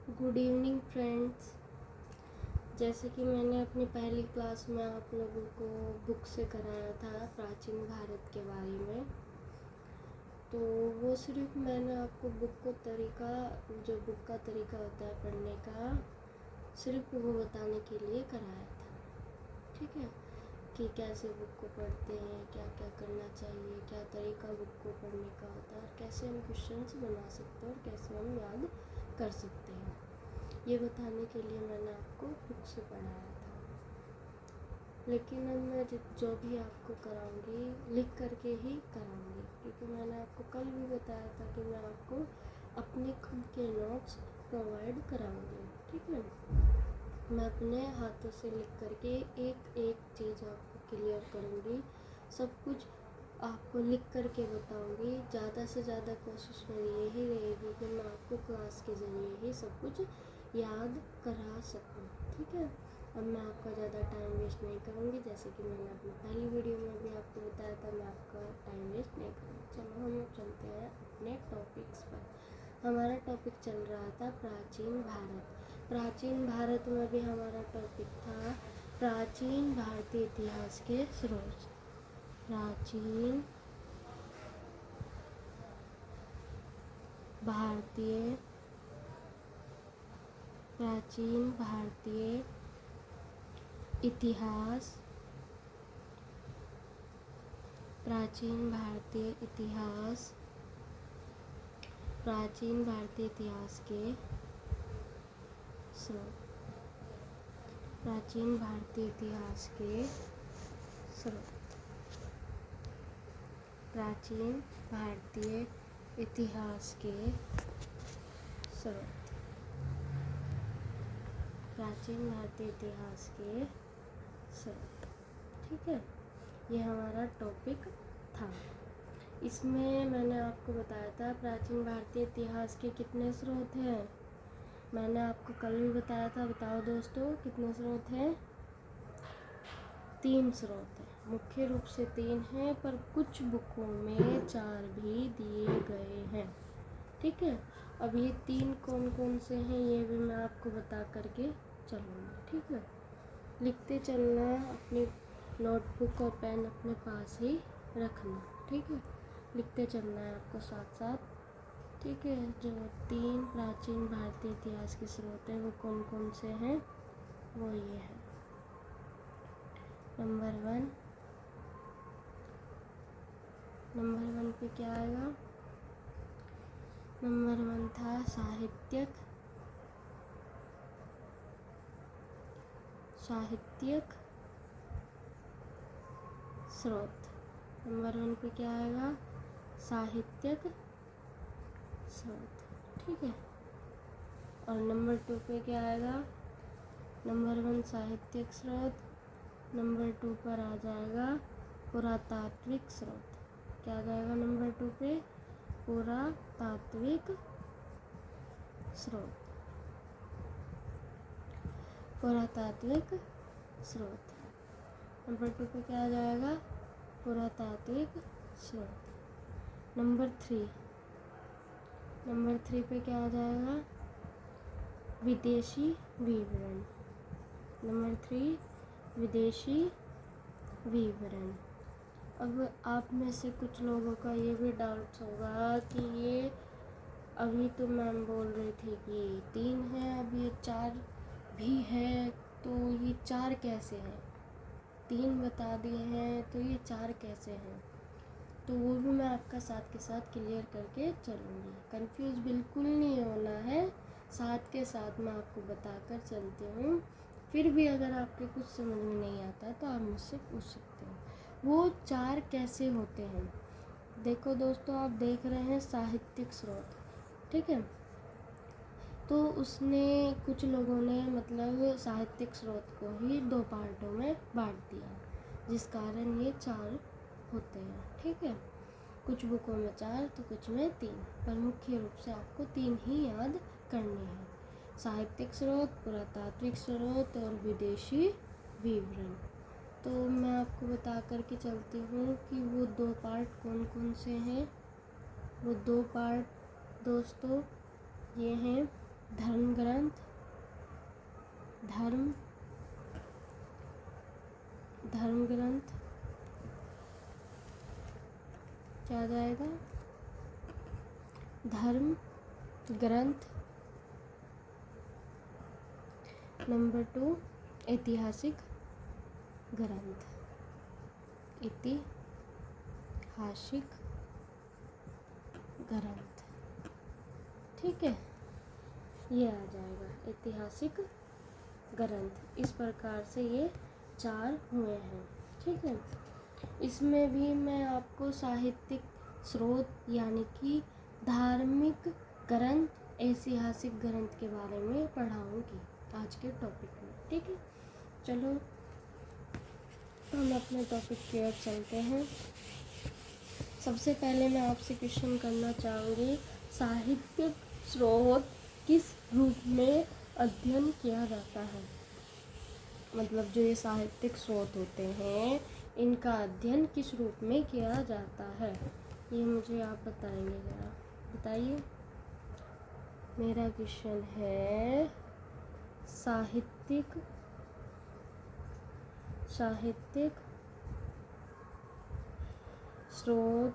Good evening friends. जैसे कि मैंने अपनी पहली क्लास में आप लोगों को बुक से कराया था प्राचीन भारत के बारे में, तो वो सिर्फ मैंने आपको बुक को तरीका, जो बुक का तरीका होता है पढ़ने का, सिर्फ वो बताने के लिए कराया था। ठीक है, कि कैसे बुक को पढ़ते हैं, क्या क्या करना चाहिए, क्या तरीका बुक को पढ़ने का होता है और कैसे हम क्वेश्चंस बना सकते हैं और कैसे हम याद कर सकते हैं, ये बताने के लिए मैंने आपको बुक से पढ़ाया था। लेकिन अब मैं जो भी आपको कराऊंगी लिख करके ही कराऊंगी, क्योंकि मैंने आपको कल भी बताया था कि मैं आपको अपने खुद के नोट्स प्रोवाइड कराऊंगी। ठीक है, मैं अपने हाथों से लिख करके एक एक चीज़ आपको क्लियर करूंगी, सब कुछ आपको लिख करके बताऊंगी। ज़्यादा से ज़्यादा कोशिश मेरी यही रहेगी कि मैं आपको क्लास के ज़रिए ही सब कुछ याद करा सकूं। ठीक है, अब मैं आपका ज़्यादा टाइम वेस्ट नहीं करूंगी, जैसे कि मैंने अपनी पहली वीडियो में भी आपको बताया था, मैं आपका टाइम वेस्ट नहीं करूँगी। चलो हम चलते हैं अपने टॉपिक्स पर। हमारा टॉपिक चल रहा था प्राचीन भारत। प्राचीन भारत में भी हमारा टॉपिक था प्राचीन भारतीय इतिहास के स्रोत। प्राचीन भारतीय इतिहास, प्राचीन भारतीय इतिहास के स्रोत। प्राचीन भारतीय इतिहास के स्रोत। प्राचीन भारतीय इतिहास के स्रोत। प्राचीन भारतीय इतिहास के स्रोत। ठीक है, ये हमारा टॉपिक था। इसमें मैंने आपको बताया था प्राचीन भारतीय इतिहास के कितने स्रोत हैं। मैंने आपको कल भी बताया था, बताओ दोस्तों कितने स्रोत हैं। 3 स्रोत हैं, मुख्य रूप से 3 हैं, पर कुछ बुकों में 4 भी दिए गए हैं। ठीक है, अब ये 3 कौन कौन से हैं ये भी मैं आपको बता करके चलूँगी। ठीक है, लिखते चलना, अपनी नोटबुक और पेन अपने पास ही रखना। ठीक है, लिखते चलना है आपको साथ साथ। ठीक है, जो 3 प्राचीन भारतीय इतिहास के स्रोत हैं वो कौन कौन से हैं, वो ये है। नंबर 1 पे क्या आएगा। नंबर 1 था साहित्यक स्रोत। नंबर 1 पे क्या आएगा, साहित्यक स्रोत। ठीक है, और नंबर 2 पे क्या आएगा। नंबर 1 साहित्यक स्रोत, नंबर 2 पर आ जाएगा पुरातात्विक स्रोत। क्या आ जाएगा नंबर 2 पे, पुरातात्विक स्रोत। पुरातात्विक स्रोत। नंबर 2 पे क्या आ जाएगा, पुरातात्विक स्रोत। नंबर 3 पे क्या आ जाएगा, विदेशी विवरण। नंबर 3 विदेशी विवरण। अब आप में से कुछ लोगों का ये भी डाउट होगा कि ये अभी तो मैम बोल रही थी कि 3 है, अब ये 4 भी है, तो ये 4 कैसे हैं। 3 बता दिए हैं तो ये 4 कैसे हैं, तो वो भी मैं आपका साथ के साथ क्लियर करके चलूँगी। कंफ्यूज बिल्कुल नहीं होना है, साथ के साथ मैं आपको बताकर चलती हूँ। फिर भी अगर आपके कुछ समझ में नहीं आता तो आप मुझसे पूछ सकते हो। वो 4 कैसे होते हैं, देखो दोस्तों, आप देख रहे हैं साहित्यिक स्रोत। ठीक है, तो उसने कुछ लोगों ने मतलब साहित्यिक स्रोत को ही 2 पार्टों में बांट दिया, जिस कारण ये 4 होते हैं। ठीक है, कुछ बुकों में 4 तो कुछ में 3, पर मुख्य रूप से आपको 3 ही याद करने हैं, साहित्यिक स्रोत, पुरातात्विक स्रोत और विदेशी विवरण। तो मैं आपको बता करके चलती हूँ कि वो 2 पार्ट कौन कौन से हैं। वो 2 पार्ट दोस्तों ये हैं धर्म ग्रंथ, धर्म ग्रंथ क्या आ जाएगा? धर्म ग्रंथ। नंबर 2 ऐतिहासिक ग्रंथ, ऐतिहासिक ग्रंथ। ठीक है, ये आ जाएगा ऐतिहासिक ग्रंथ। इस प्रकार से ये 4 हुए हैं। ठीक है, इसमें भी मैं आपको साहित्यिक स्रोत यानी कि धार्मिक ग्रंथ, ऐतिहासिक ग्रंथ के बारे में पढ़ाऊंगी आज के टॉपिक में। ठीक है, चलो हम अपने टॉपिक की ओर चलते हैं। सबसे पहले मैं आपसे क्वेश्चन करना चाहूँगी, साहित्यिक स्रोत किस रूप में अध्ययन किया जाता है? मतलब जो ये साहित्यिक स्रोत होते हैं, इनका अध्ययन किस रूप में किया जाता है, ये मुझे आप बताएंगे ज़रा, बताइए। मेरा क्वेश्चन है, साहित्यिक स्रोत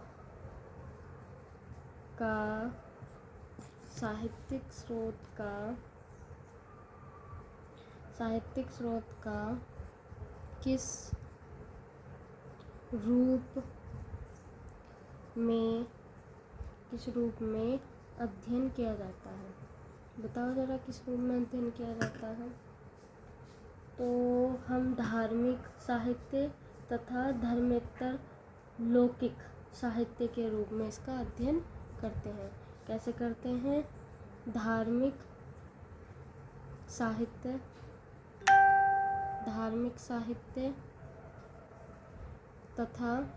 का किस रूप में अध्ययन किया जाता है? बताओ ज़रा, किस रूप में अध्ययन किया जाता है? तो हम धार्मिक साहित्य तथा धर्मेतर लौकिक साहित्य के रूप में इसका अध्ययन करते हैं। कैसे करते हैं? धार्मिक साहित्य तथा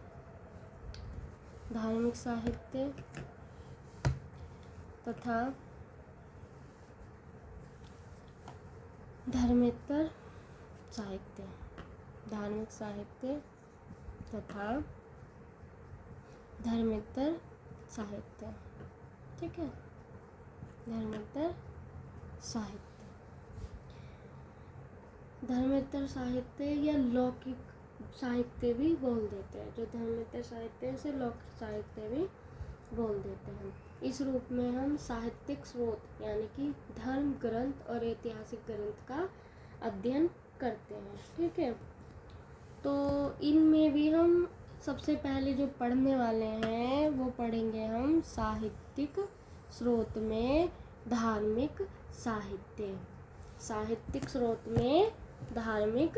धर्मेतर साहित्य, धार्मिक साहित्य तथा धर्मेतर साहित्य। ठीक है, धर्मेतर साहित्य या लौकिक साहित्य भी बोल देते हैं। जो धर्मेतर साहित्य है उसे लौकिक साहित्य भी बोल देते हैं। इस रूप में हम साहित्यिक स्रोत यानी कि धर्म ग्रंथ और ऐतिहासिक ग्रंथ का अध्ययन करते हैं। ठीक है, तो इनमें भी हम सबसे पहले जो पढ़ने वाले हैं वो पढ़ेंगे हम साहित्यिक स्रोत में धार्मिक साहित्य। साहित्यिक स्रोत में धार्मिक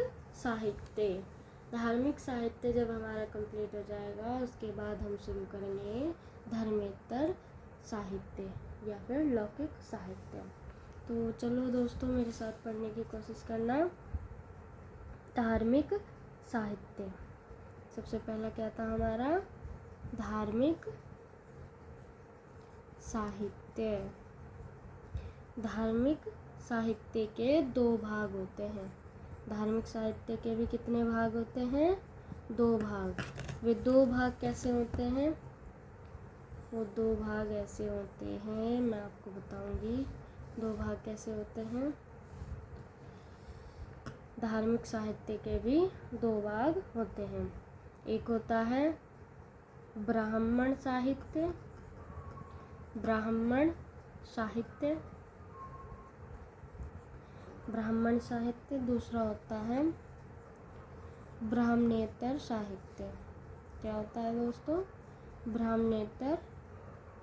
साहित्य जब हमारा कंप्लीट हो जाएगा, उसके बाद हम शुरू करेंगे धर्मेतर साहित्य या फिर लौकिक साहित्य। तो चलो दोस्तों, मेरे साथ पढ़ने की कोशिश करना। धार्मिक साहित्य, सबसे पहला क्या था हमारा? धार्मिक साहित्य। धार्मिक साहित्य के 2 भाग होते हैं। धार्मिक साहित्य के भी कितने भाग होते हैं? 2 भाग। वे 2 भाग कैसे होते हैं? वो 2 भाग ऐसे होते हैं, मैं आपको बताऊंगी 2 भाग कैसे होते हैं। धार्मिक साहित्य के भी 2 भाग होते हैं। एक होता है ब्राह्मण साहित्य, दूसरा होता है ब्राह्मणेतर साहित्य। क्या होता है दोस्तों? ब्राह्मणेतर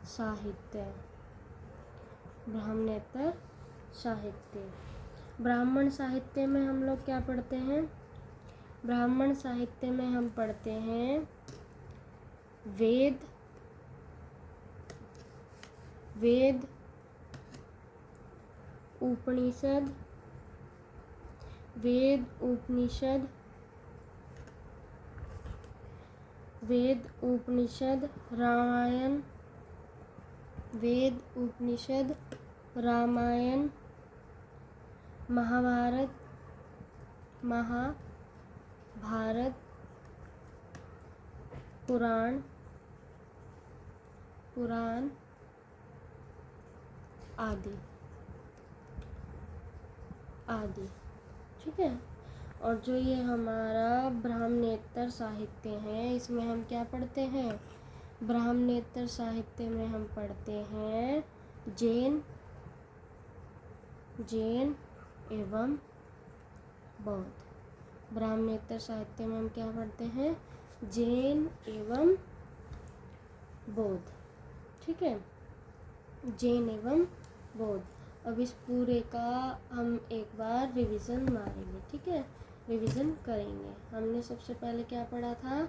साहित्य। ब्राह्मण साहित्य में हम लोग क्या पढ़ते हैं? ब्राह्मण साहित्य में हम पढ़ते हैं वेद, उपनिषद, रामायण, महाभारत पुराण आदि। आदि। ठीक है। और जो ये हमारा ब्राह्मणेतर साहित्य है, इसमें हम क्या पढ़ते हैं? ब्राह्मणेतर साहित्य में हम पढ़ते हैं जैन एवं बौद्ध। ब्राह्मणेतर साहित्य में हम क्या पढ़ते हैं? जैन एवं बौद्ध। ठीक है, जैन एवं बौद्ध। अब इस पूरे का हम एक बार रिवीजन मारेंगे। ठीक है, रिवीजन करेंगे। हमने सबसे पहले क्या पढ़ा था?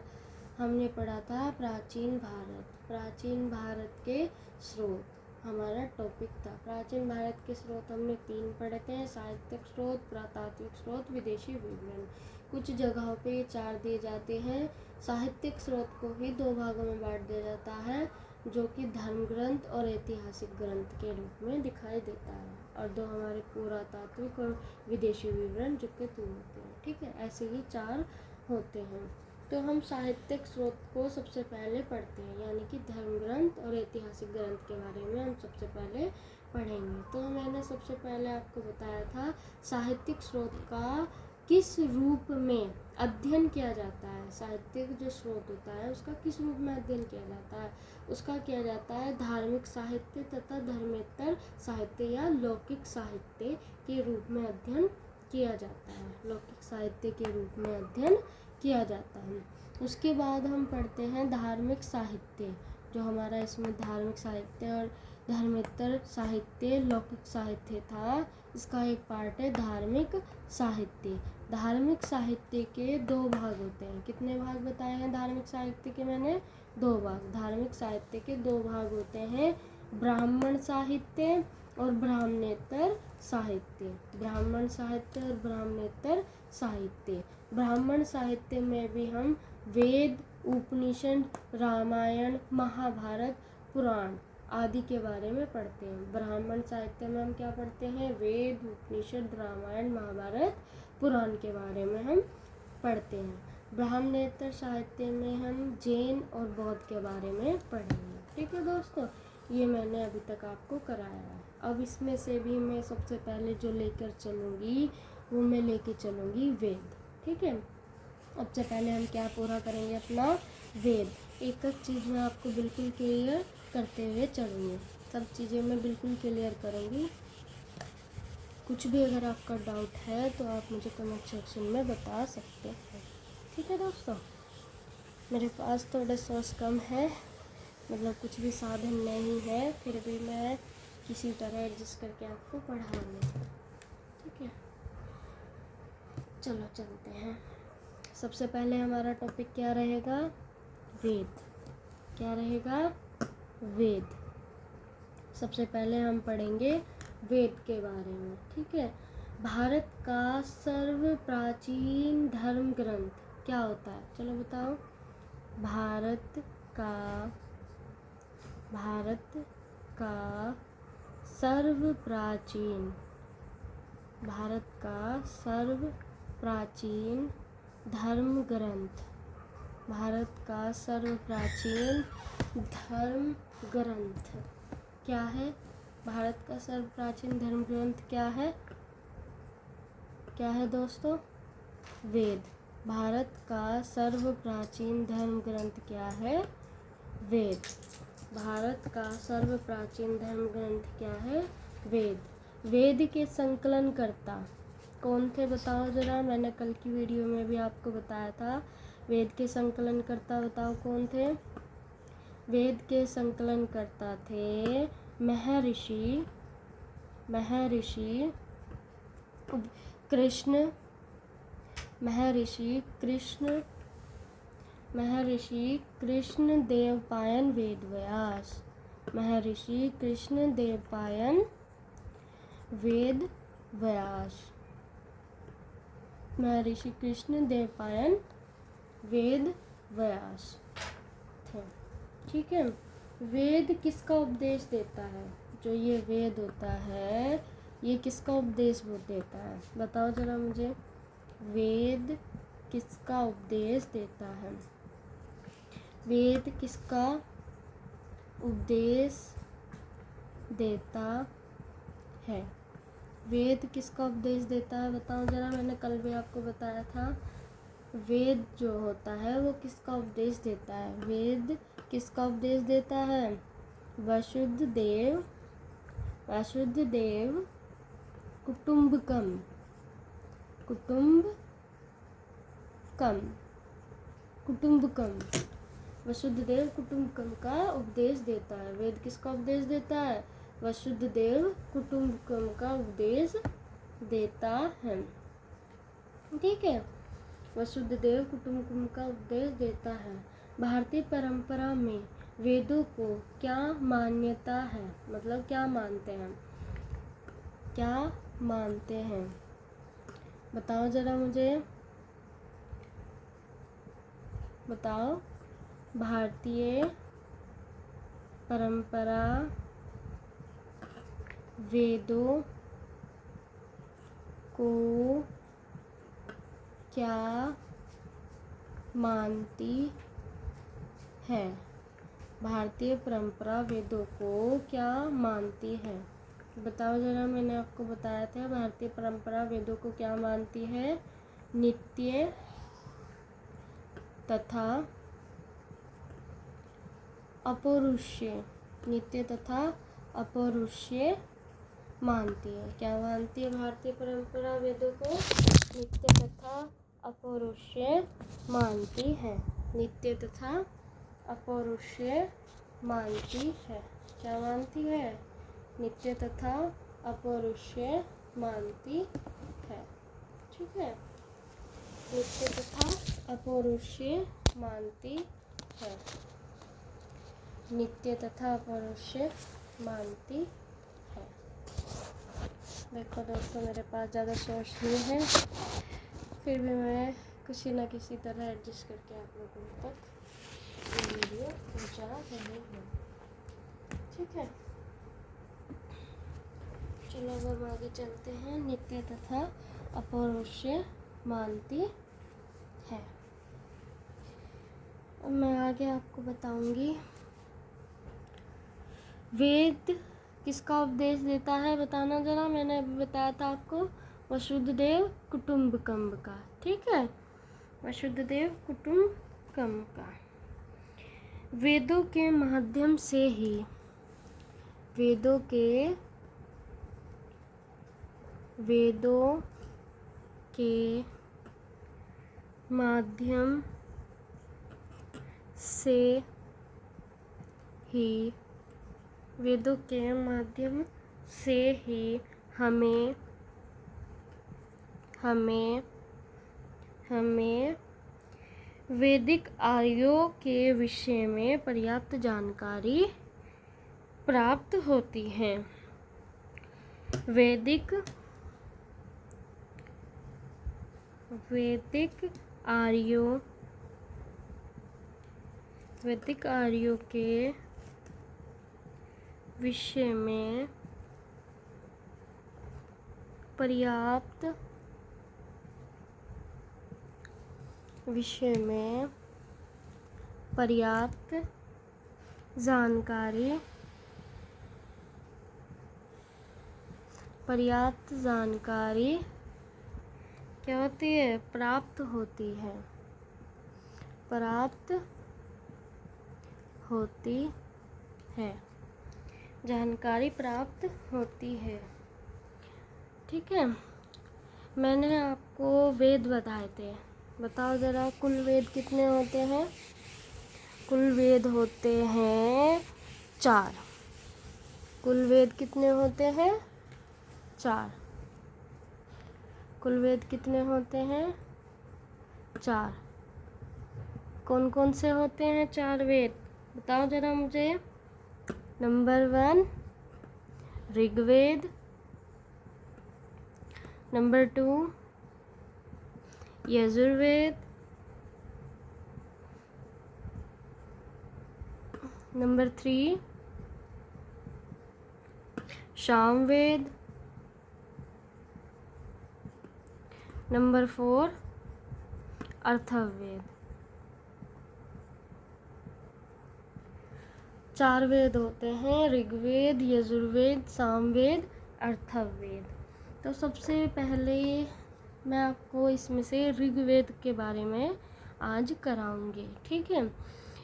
हमने पढ़ा था प्राचीन भारत। प्राचीन भारत के स्रोत हमारा टॉपिक था। प्राचीन भारत के स्रोत हमने 3 पढ़े थे: साहित्यिक स्रोत, पुरातात्विक स्रोत, विदेशी विवरण। कुछ जगहों पे 4 दिए जाते हैं। साहित्यिक स्रोत को ही 2 भागों में बांट दिया जाता है, जो कि धर्म ग्रंथ और ऐतिहासिक ग्रंथ के रूप में दिखाई देता है, और 2 हमारे पुरातात्विक और विदेशी विवरण, जो कि 2 होते हैं। ठीक है, ऐसे ही 4 होते हैं। तो हम साहित्यिक स्रोत को सबसे पहले पढ़ते हैं, यानी कि धर्म ग्रंथ और ऐतिहासिक ग्रंथ के बारे में हम सबसे पहले पढ़ेंगे। तो मैंने सबसे पहले आपको बताया था साहित्यिक स्रोत का किस रूप में अध्ययन किया जाता है। साहित्यिक जो स्रोत होता है उसका किस रूप में अध्ययन किया जाता है? उसका किया जाता है धार्मिक साहित्य तथा धर्मेतर साहित्य या लौकिक साहित्य के रूप में अध्ययन किया जाता है। लौकिक साहित्य के रूप में अध्ययन किया जाता है। उसके बाद हम पढ़ते हैं धार्मिक साहित्य। जो हमारा इसमें धार्मिक साहित्य और धर्मेतर साहित्य, लौकिक साहित्य था, इसका एक पार्ट है धार्मिक साहित्य। धार्मिक साहित्य के 2 भाग होते हैं। कितने भाग बताए हैं धार्मिक साहित्य के? मैंने 2 भाग। धार्मिक साहित्य के 2 भाग होते हैं: ब्राह्मण साहित्य और ब्राह्मणेतर साहित्य। ब्राह्मण साहित्य और ब्राह्मणेतर साहित्य। ब्राह्मण साहित्य में भी हम वेद, उपनिषद, रामायण, महाभारत, पुराण आदि के बारे में पढ़ते हैं। ब्राह्मण साहित्य में हम क्या पढ़ते हैं? वेद, उपनिषद, रामायण, महाभारत, पुराण के बारे में हम पढ़ते हैं। ब्राह्मणेतर साहित्य में हम जैन और बौद्ध के बारे में पढ़ेंगे। ठीक है दोस्तों, ये मैंने अभी तक आपको कराया है। अब इसमें से भी मैं सबसे पहले जो लेकर चलूँगी वो मैं लेके चलूँगी वेद। ठीक है, सबसे पहले हम क्या पूरा करेंगे? अपना वेद। एक एक चीज़ मैं आपको बिल्कुल क्लियर करते हुए चलूँगी। सब चीज़ें मैं बिल्कुल क्लियर करूँगी। कुछ भी अगर आपका डाउट है तो आप मुझे कमेंट सेक्शन में बता सकते हैं। ठीक है दोस्तों, मेरे पास थोड़े सोर्स कम है, मतलब कुछ भी साधन नहीं है, फिर भी मैं किसी तरह एडजस्ट करके आपको पढ़ा लूँ। ठीक है, चलो चलते हैं। सबसे पहले हमारा टॉपिक क्या रहेगा? वेद। क्या रहेगा? वेद। सबसे पहले हम पढ़ेंगे वेद के बारे में। ठीक है, भारत का सर्व प्राचीन धर्म ग्रंथ क्या होता है? चलो बताओ। भारत का सर्व प्राचीन धर्म ग्रंथ। भारत का सर्व प्राचीन धर्म ग्रंथ क्या है? भारत का सर्व प्राचीन धर्म ग्रंथ क्या है? क्या है दोस्तों? वेद। भारत का सर्व प्राचीन धर्म ग्रंथ क्या है? वेद। भारत का सर्व प्राचीन धर्म ग्रंथ क्या है? वेद। वेद के संकलनकर्ता कौन थे बताओ ज़रा? मैंने कल की वीडियो में भी आपको बताया था। वेद के संकलनकर्ता बताओ कौन थे? वेद के संकलनकर्ता थे महर्षि कृष्णदेवपायन वेदव्यास। महर्षि कृष्णदेवपायन वेदव्यास। महर्षि कृष्णदेवपायन वेदव्यास थे। ठीक है, वेद किसका उपदेश देता है? जो ये वेद होता है ये किसका उपदेश देता है? बताओ जरा मुझे। वेद किसका उपदेश देता है? वेद किसका उपदेश देता है? वेद किसका उपदेश देता है बताओ जरा। मैंने कल भी आपको बताया था, वेद जो होता है वो किसका उपदेश देता है। वेद किसका उपदेश देता है? वसुदेव कुटुम्बकम वसुदेव कुटुम्बकम का उपदेश देता है। वेद किसका उपदेश देता है? वसुदेव कुटुम्बकम का उपदेश देता है। ठीक है, वसुदेव कुटुम्बकम का उपदेश देता है। भारतीय परंपरा में वेदों को क्या मान्यता है, मतलब क्या मानते हैं, क्या मानते हैं बताओ जरा मुझे, बताओ। भारतीय परंपरा वेदों को क्या मानती है? भारतीय परंपरा वेदों को क्या मानती है? बताओ जरा। मैंने आपको बताया था भारतीय परंपरा वेदों को क्या मानती है? नित्य तथा अपौरुषेय, नित्य तथा अपौरुषेय मानती है। क्या मानती है भारतीय परंपरा वेदों को? नित्य तथा अपौरुषेय मानती है। नित्य तथा अपौरुषेय मानती है। क्या मानती है? नित्य तथा अपौरुषेय मानती है। ठीक है, नित्य तथा अपौरुषेय मानती है। नित्य तथा अपौरुषेय मानती है। देखो दोस्तों, मेरे पास ज़्यादा सोर्स नहीं है, फिर भी मैं किसी न किसी तरह एडजस्ट करके आप लोगों तक ये वीडियो पहुँचा रही हूँ। ठीक है, चलो अब हम आगे चलते हैं। नित्य तथा अपौरुषेय मानती है। अब मैं आगे आपको बताऊंगी वेद किसका उपदेश देता है, बताना जरा। मैंने अभी बताया था आपको, वसुदेव कुटुम्बकम का। ठीक है, वसुदेव कुटुम्बकम का। वेदों के माध्यम से ही, वेदों के माध्यम से ही, वेदों के माध्यम से ही हमें वैदिक आर्यों के विषय में पर्याप्त जानकारी प्राप्त होती है। वैदिक आर्यों के विषय में पर्याप्त जानकारी क्या होती है? प्राप्त होती है। जानकारी प्राप्त होती है। ठीक है, मैंने आपको वेद बताए थे, बताओ ज़रा कुल वेद कितने होते हैं? कुल वेद होते हैं 4। कुल वेद कितने होते हैं? 4। कुल वेद कितने होते हैं? 4। कौन कौन से होते हैं 4 वेद, बताओ ज़रा मुझे। Number 1 Rigveda, number 2 Yajurveda, number 3 Samaveda, number 4 Atharvaveda. 4 Veda होते हैं, ऋग्वेद, यजुर्वेद, सामवेद, अथर्ववेद। तो सबसे पहले मैं आपको इसमें से ऋग्वेद के बारे में आज कराऊंगी, ठीक है।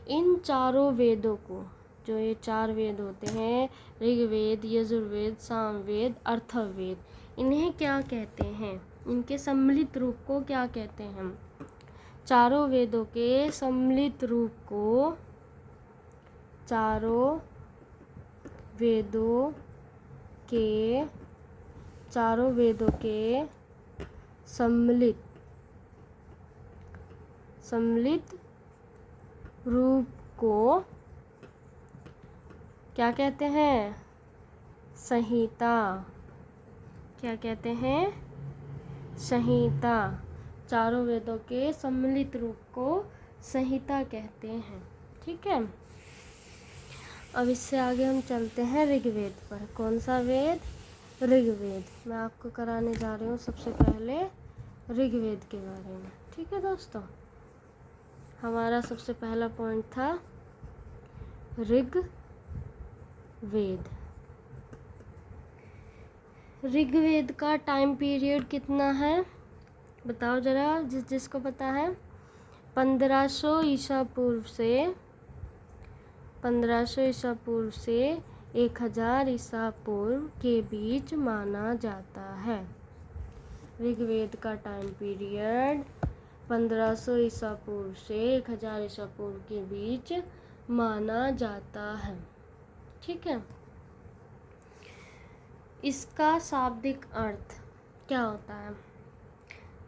इन चारों वेदों को, जो ये 4 वेद होते हैं, ऋग्वेद, यजुर्वेद, सामवेद, अथर्ववेद, इन्हें क्या कहते हैं, इनके सम्मिलित रूप को क्या कहते हैं हम? चारों वेदों के सम्मिलित रूप को, चारों वेदों के सम्मिलित रूप को क्या कहते हैं? संहिता। क्या कहते हैं? संहिता। चारों वेदों के सम्मिलित रूप को संहिता कहते हैं, ठीक है। अब इससे आगे हम चलते हैं ऋग्वेद पर। कौन सा वेद? ऋग्वेद। मैं आपको कराने जा रही हूँ सबसे पहले ऋग्वेद के बारे में, ठीक है दोस्तों। हमारा सबसे पहला पॉइंट था ऋग्वेद। ऋग्वेद का टाइम पीरियड कितना है बताओ जरा, जिसको पता है। 1500 ईसा पूर्व से 1000 ईसा पूर्व के बीच माना जाता है। ऋग्वेद का टाइम पीरियड 1500 ईसा पूर्व से 1000 ईसा पूर्व के बीच माना जाता है, ठीक है। इसका शाब्दिक अर्थ क्या होता है?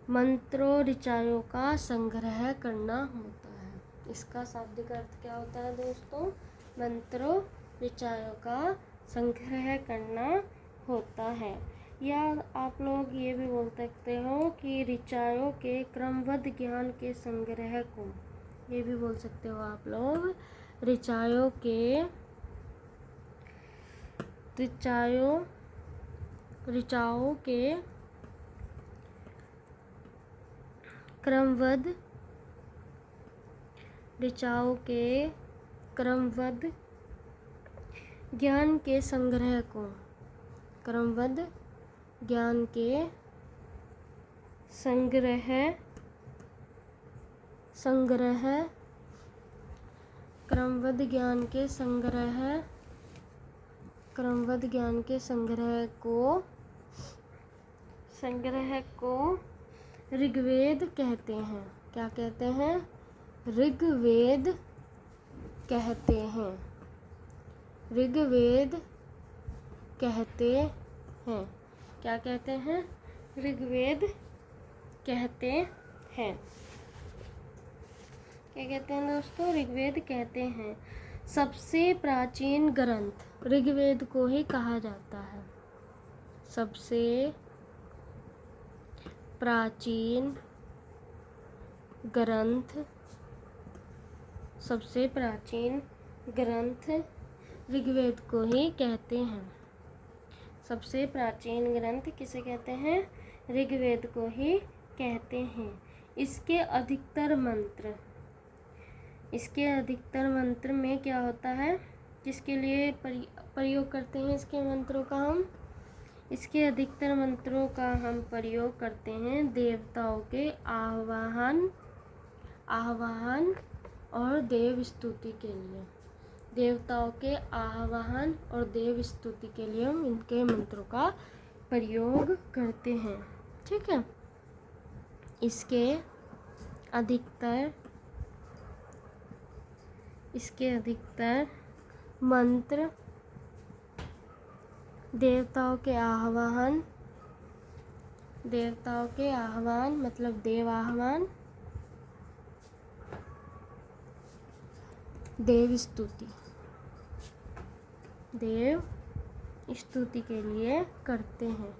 मंत्रों, ऋचाओं का संग्रह करना होता है। इसका शाब्दिक अर्थ क्या होता है दोस्तों? मंत्रों, ऋचाओं का संग्रह करना होता है। या आप लोग ये भी बोल सकते हो कि ऋचाओं के क्रमबद्ध ज्ञान के संग्रह को, ये भी बोल सकते हो आप लोग, ऋचाओं के क्रमबद्ध ज्ञान के संग्रह को, क्रमबद्ध ज्ञान के संग्रह को ऋग्वेद कहते हैं। क्या कहते हैं? ऋग्वेद कहते हैं। ऋग्वेद कहते हैं। क्या कहते हैं? ऋग्वेद कहते हैं। क्या कहते हैं दोस्तों? ऋग्वेद कहते हैं। सबसे प्राचीन ग्रंथ ऋग्वेद को ही कहा जाता है। सबसे प्राचीन ग्रंथ ऋग्वेद को ही कहते हैं। सबसे प्राचीन ग्रंथ किसे कहते हैं? ऋग्वेद को ही कहते हैं। इसके अधिकतर मंत्र में क्या होता है? किसके लिए प्रयोग करते हैं इसके मंत्रों का हम? इसके अधिकतर मंत्रों का हम प्रयोग करते हैं देवताओं के आह्वान और देव स्तुति के लिए। देवताओं के आह्वान और देव स्तुति के लिए हम इनके मंत्रों का प्रयोग करते हैं, ठीक है। इसके अधिकतर मंत्र देवताओं के आह्वान मतलब देव आह्वान, देव स्तुति के लिए करते हैं,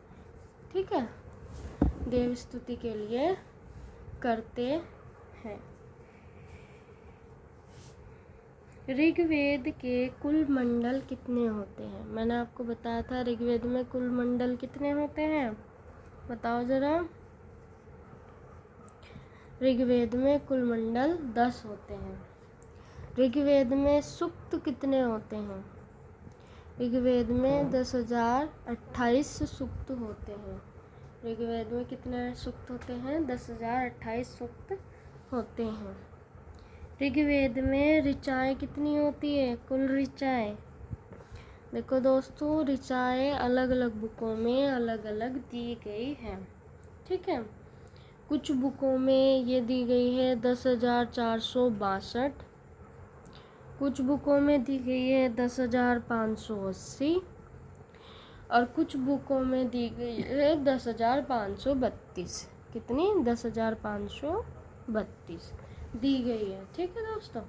ठीक है। देव स्तुति के लिए करते हैं। ऋग्वेद के कुल मंडल कितने होते हैं? मैंने आपको बताया था ऋग्वेद में कुल मंडल कितने होते हैं, बताओ जरा। ऋग्वेद में कुल मंडल 10 होते हैं। ऋग्वेद में सूक्त कितने होते हैं? ऋग्वेद में 10,028 सूक्त होते हैं। ऋग्वेद में कितने सूक्त होते हैं? 10,028 सूक्त होते हैं। ऋग्वेद में ऋचाएँ कितनी होती है? कुल ऋचाएँ देखो दोस्तों, ऋचाएँ अलग अलग बुकों में अलग अलग दी गई हैं, ठीक है। कुछ बुकों में ये दी गई है 10,462, कुछ बुकों में दी गई है 10,580 और कुछ बुकों में दी गई है 10,532। कितनी? 10,532 दी गई है, ठीक है दोस्तों।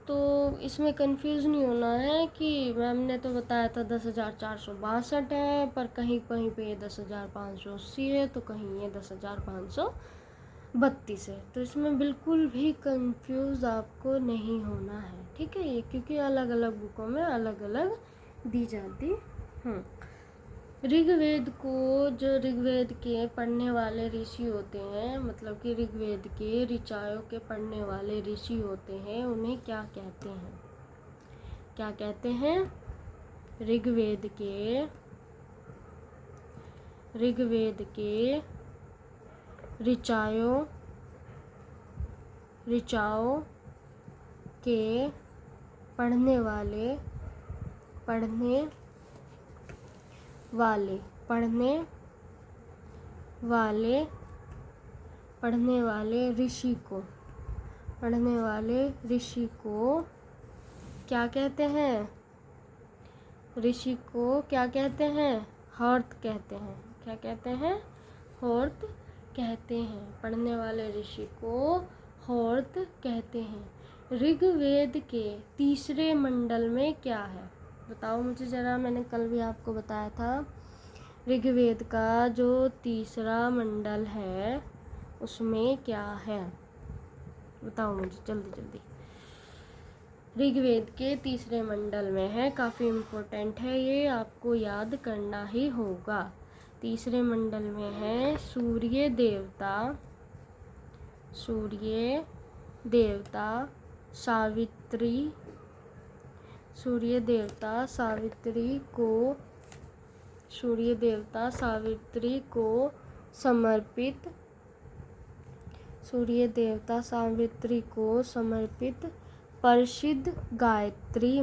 तो इसमें कंफ्यूज नहीं होना है कि मैम ने तो बताया था 10,462 है, पर कहीं कहीं पे ये 10,580 है, तो कहीं ये 10,532 है। तो इसमें बिल्कुल भी कंफ्यूज आपको नहीं होना है, ठीक है। ये क्योंकि अलग अलग बुकों में अलग अलग दी जाती हैं। ऋग्वेद को जो ऋग्वेद के पढ़ने वाले ऋषि होते हैं, मतलब कि ऋग्वेद के ऋचायों के पढ़ने वाले ऋषि होते हैं, उन्हें क्या कहते हैं? क्या कहते हैं? ऋग्वेद के ऋचायों के पढ़ने वाले ऋषि को क्या कहते हैं? ऋषि को क्या कहते हैं? होर्त कहते हैं। क्या कहते हैं? होर्त कहते हैं। पढ़ने वाले ऋषि को होर्त कहते हैं। ऋग्वेद के तीसरे मंडल में क्या है? बताओ मुझे ज़रा। मैंने कल भी आपको बताया था, ऋग्वेद का जो तीसरा मंडल है उसमें क्या है? बताओ मुझे जल्दी जल्दी। ऋग्वेद के तीसरे मंडल में है, काफ़ी इम्पोर्टेंट है, ये आपको याद करना ही होगा। तीसरे मंडल में है सूर्य देवता सावित्री को समर्पित प्रसिद्ध गायत्री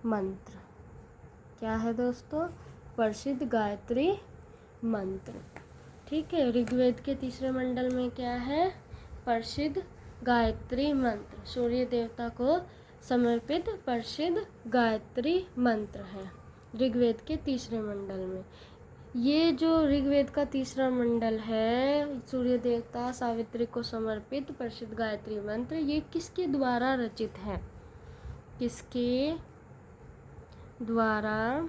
मंत्र। क्या है दोस्तों? प्रसिद्ध गायत्री मंत्र, ठीक है। ऋग्वेद के तीसरे मंडल में क्या है? प्रसिद्ध गायत्री मंत्र, सूर्य देवता को समर्पित प्रसिद्ध गायत्री मंत्र है ऋग्वेद के तीसरे मंडल में। ये जो ऋग्वेद का तीसरा मंडल है, सूर्य देवता सावित्री को समर्पित प्रसिद्ध गायत्री मंत्र, ये किसके द्वारा रचित है? किसके द्वारा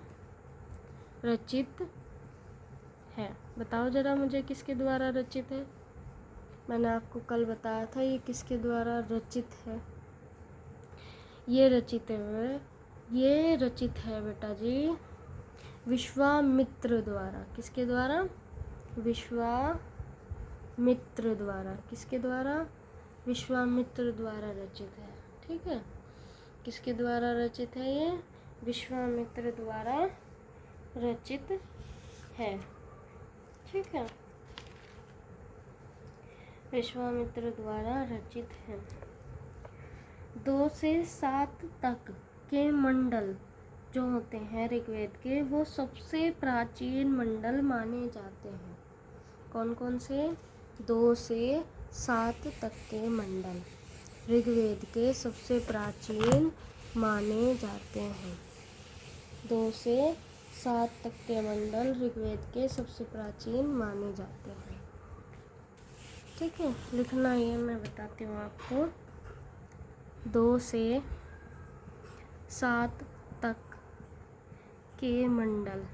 रचित है? बताओ जरा मुझे, किसके द्वारा रचित है? मैंने आपको कल बताया था ये किसके द्वारा रचित है। ये रचित है बेटा जी विश्वामित्र द्वारा। किसके द्वारा? विश्वामित्र द्वारा। किसके द्वारा? विश्वामित्र द्वारा रचित है, ठीक है। किसके द्वारा रचित है? ये विश्वामित्र द्वारा रचित है, ठीक है। विश्वामित्र द्वारा रचित है। 2 से 7 तक के मंडल जो होते हैं ऋग्वेद के, वो सबसे प्राचीन मंडल माने जाते हैं। कौन कौन से? 2 से 7 तक के मंडल ऋग्वेद के सबसे प्राचीन माने जाते हैं। 2 से 7 तक के मंडल ऋग्वेद के सबसे प्राचीन माने जाते हैं, ठीक है। लिखना ये मैं बताती हूँ आपको। 2 से 7 तक के मंडल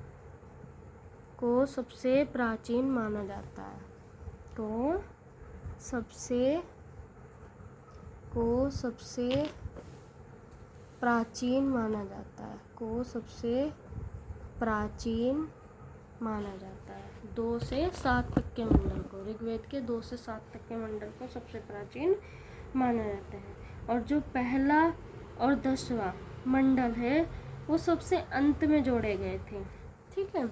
को सबसे प्राचीन माना जाता है। सबसे प्राचीन माना जाता है। 2 से 7 तक के मंडल को, ऋग्वेद के 2 से 7 तक के मंडल को सबसे प्राचीन माना जाता है। और जो पहला और 10वां मंडल है वो सबसे अंत में जोड़े गए थे। ठीक है,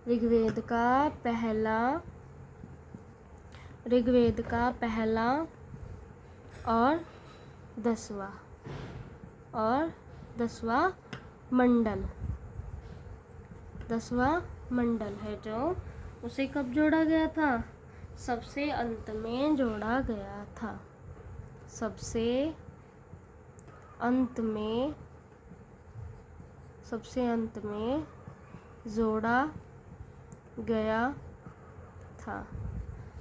ऋग्वेद का पहला और 10वां मंडल, 10वां मंडल है जो उसे कब जोड़ा गया था? सबसे अंत में जोड़ा गया था, सबसे अंत में जोड़ा गया था,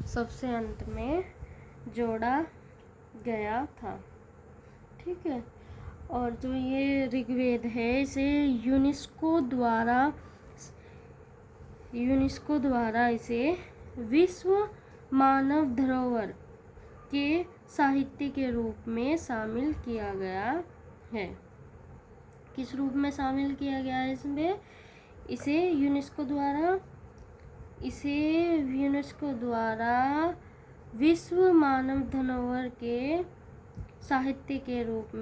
सबसे अंत में जोड़ा गया था। ठीक है, और जो ये ऋग्वेद है इसे यूनेस्को द्वारा इसे विश्व मानव धरोहर के साहित्य के रूप में शामिल किया गया है। किस रूप में शामिल किया गया है इसमें? इसे यूनेस्को द्वारा विश्व मानव धरोहर के साहित्य के रूप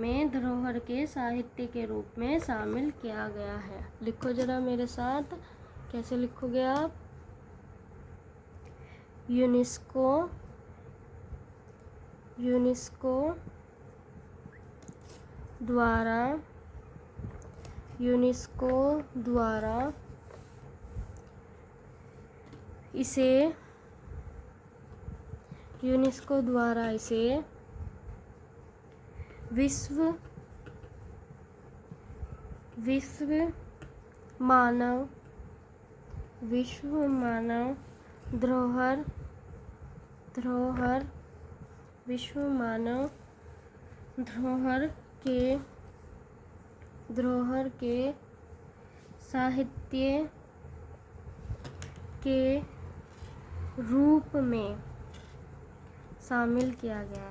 में शामिल किया गया है। लिखो जरा मेरे साथ, कैसे लिखोगे आप? यूनेस्को द्वारा इसे विश्व मानव धरोहर के साहित्य के रूप में शामिल किया गया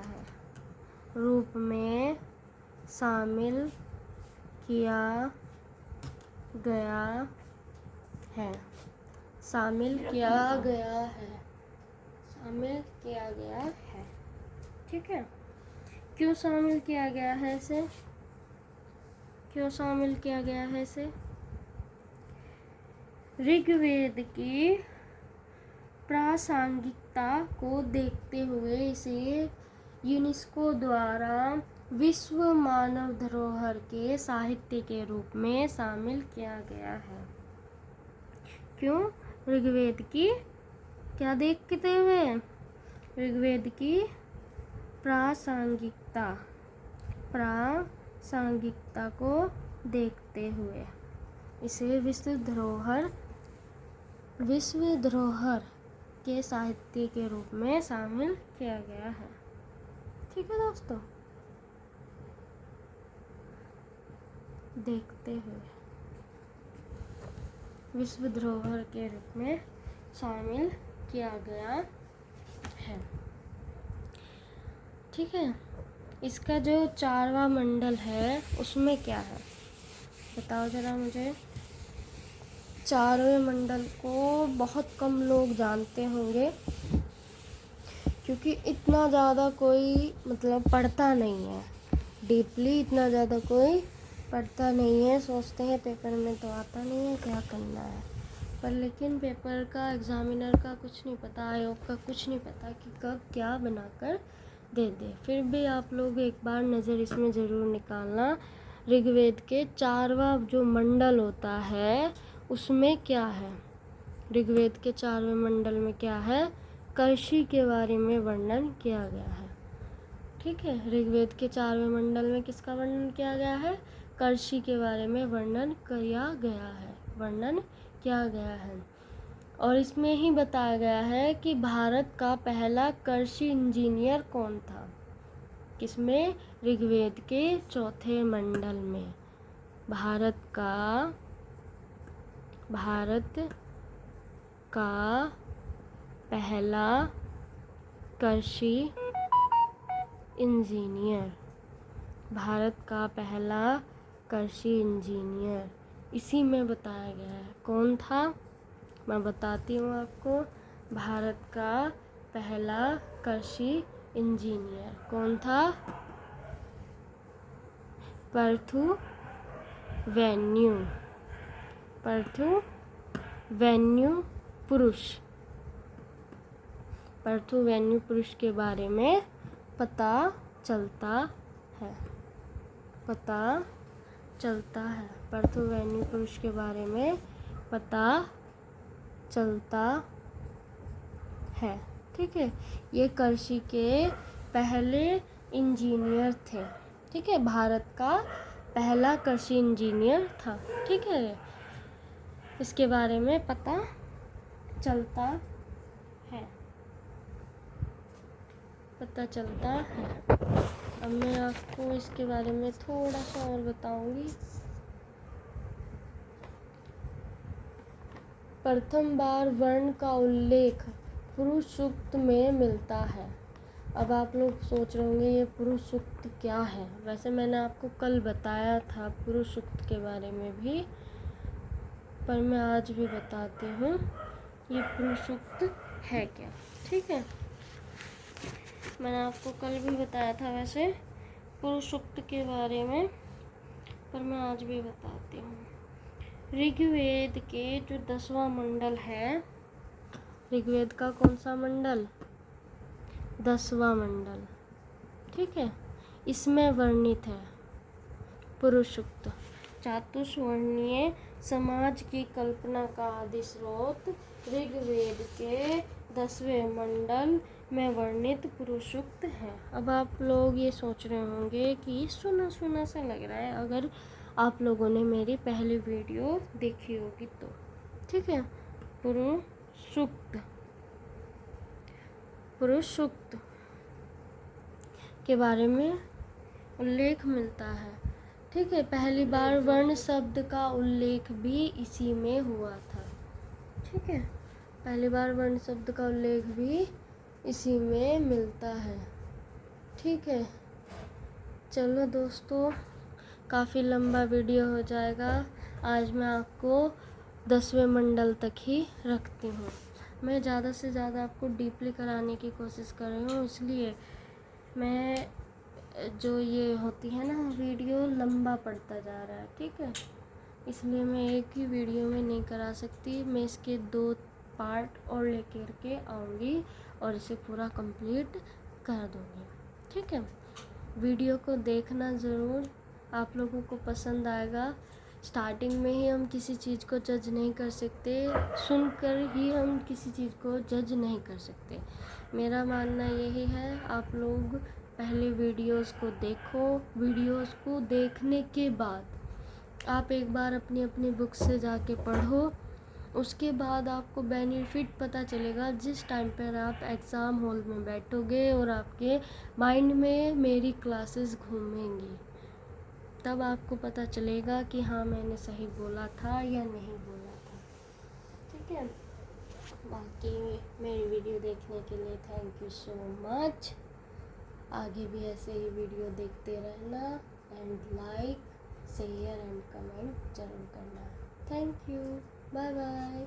है, शामिल किया गया है। ठीक है, क्यों शामिल किया गया है इसे? ऋग्वेद की प्रासंगिकता को देखते हुए इसे यूनेस्को द्वारा विश्व मानव धरोहर के साहित्य के रूप में शामिल किया गया है। क्यों? ऋग्वेद की क्या देखते हुए? ऋग्वेद की प्रासंगिकता को देखते हुए इसे विश्व धरोहर के साहित्य के रूप में शामिल किया गया है। ठीक है दोस्तों, देखते हुए विश्व धरोहर के रूप में शामिल किया गया है। ठीक है, इसका जो 4वां मंडल है उसमें क्या है बताओ जरा मुझे। 4वें मंडल को बहुत कम लोग जानते होंगे, क्योंकि इतना ज़्यादा कोई पढ़ता नहीं है, डीपली इतना ज़्यादा कोई पढ़ता नहीं है। सोचते हैं पेपर में तो आता नहीं है, क्या करना है, पर लेकिन पेपर का, एग्जामिनर का कुछ नहीं पता, आयोग का कुछ नहीं पता कि कब क्या बनाकर दे दे। फिर भी आप लोग एक बार नज़र इसमें ज़रूर निकालना। ऋग्वेद के 4वां जो मंडल होता है उसमें क्या है? ऋग्वेद के 4वें मंडल में क्या है? कृषि के बारे में वर्णन किया गया है। ठीक है, ऋग्वेद के 4वें मंडल में किसका वर्णन किया गया है? कृषि के बारे में वर्णन किया गया है। और इसमें ही बताया गया है कि भारत का पहला कृषि इंजीनियर कौन था। किसमें? ऋग्वेद के 4थे मंडल में भारत का पहला कृषि इंजीनियर इसी में बताया गया है। कौन था? मैं बताती हूँ आपको। भारत का पहला कृषि इंजीनियर कौन था? पर्थुवेन्यू, पर्थुवेन्यू पुरुष, पर्थुवेन्यू पुरुष के बारे में पता चलता है, पता चलता है। पर्थुवेन्यू पुरुष के बारे में पता चलता है। ठीक है, ये कृषि के पहले इंजीनियर थे। ठीक है, भारत का पहला कृषि इंजीनियर था। ठीक है, इसके बारे में पता चलता है, पता चलता है। अब मैं आपको इसके बारे में थोड़ा सा और बताऊंगी। प्रथम बार वर्ण का उल्लेख पुरुष सूक्त में मिलता है। अब आप लोग सोच रहे होंगे ये पुरुष सूक्त क्या है। वैसे मैंने आपको कल बताया था पुरुष सूक्त के बारे में भी, पर मैं आज भी बताती हूँ ये पुरुष सूक्त है क्या। ठीक है, मैंने आपको कल भी बताया था वैसे पुरुष सूक्त के बारे में, पर मैं आज भी बताती हूँ। ऋग्वेद के जो 10वां मंडल है, ऋग्वेद का कौन सा मंडल? 10वां मंडल। ठीक है, इसमें वर्णित है पुरुष सूक्त। चातुर्वर्णीय समाज की कल्पना का आदि स्रोत ऋग्वेद के 10वें मंडल में वर्णित पुरुष सूक्त है। अब आप लोग ये सोच रहे होंगे कि सुना सुना सा लग रहा है, अगर आप लोगों ने मेरी पहली वीडियो देखी होगी तो। ठीक है, पुरुष सूक्त, पुरुष सूक्त के बारे में उल्लेख मिलता है। ठीक है, पहली बार वर्ण शब्द का उल्लेख भी इसी में हुआ था। ठीक है, पहली बार वर्ण शब्द का उल्लेख भी इसी में मिलता है। ठीक है, चलो दोस्तों, काफ़ी लंबा वीडियो हो जाएगा। आज मैं आपको 10वें मंडल तक ही रखती हूँ। मैं ज़्यादा से ज़्यादा आपको डीपली कराने की कोशिश कर रही हूँ, इसलिए मैं जो ये होती है ना वीडियो लंबा पड़ता जा रहा है। ठीक है, इसलिए मैं एक ही वीडियो में नहीं करा सकती। मैं इसके 2 पार्ट और लेकर के आऊँगी और इसे पूरा कंप्लीट कर दूँगी। ठीक है, वीडियो को देखना ज़रूर, आप लोगों को पसंद आएगा। स्टार्टिंग में ही हम किसी चीज़ को जज नहीं कर सकते, सुनकर ही हम किसी चीज़ को जज नहीं कर सकते। मेरा मानना यही है, आप लोग पहले वीडियोस को देखो। वीडियोस को देखने के बाद आप एक बार अपनी अपनी बुक से जाके पढ़ो, उसके बाद आपको बेनिफिट पता चलेगा। जिस टाइम पर आप एग्ज़ाम हॉल में बैठोगे और आपके माइंड में मेरी क्लासेस घूमेंगी, तब आपको पता चलेगा कि हाँ मैंने सही बोला था या नहीं बोला था। ठीक है, बाकी मेरी वीडियो देखने के लिए थैंक यू सो मच। आगे भी ऐसे ही वीडियो देखते रहना and like, share and comment जरूर करना। Thank you, bye bye.